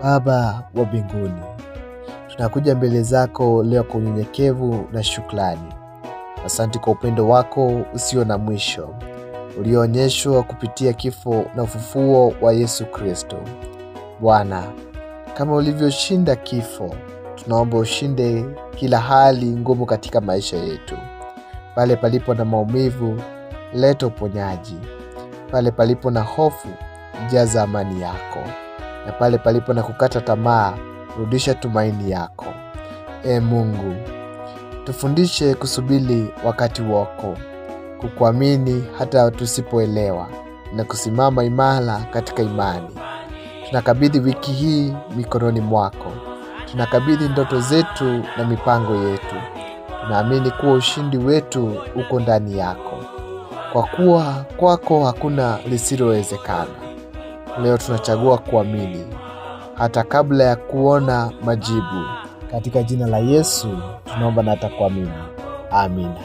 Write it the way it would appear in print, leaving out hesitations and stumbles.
Baba wa mbinguni, tunakuja mbele zako leo kwa unyenyekevu na shukrani. Asante kwa upendo wako usio na mwisho ulioonyeshwa kupitia kifo na ufufuo wa Yesu Kristo. Bwana, kama ulivyoshinda kifo, tunaomba ushinde kila hali ngumu katika maisha yetu. Pale palipo na maumivu, leta uponyaji. Pale palipo na hofu, jaza amani yako. Na pale palipo na kukata tamaa, rudisha tumaini yako. Mungu, tufundishe kusubiri wakati wako, kukuamini hata tusipoelewa, na kusimama imara katika imani. Tunakabidhi wiki hii mikononi mwako. Tunakabidhi ndoto zetu na mipango yetu. Tunaamini kuwa ushindi wetu uko ndani yako, kwa kuwa kwako hakuna lisilowezekana. Leo tunachagua kuamini hata kabla ya kuona majibu. Katika jina la Yesu tunaomba na hata kuamini. Amina.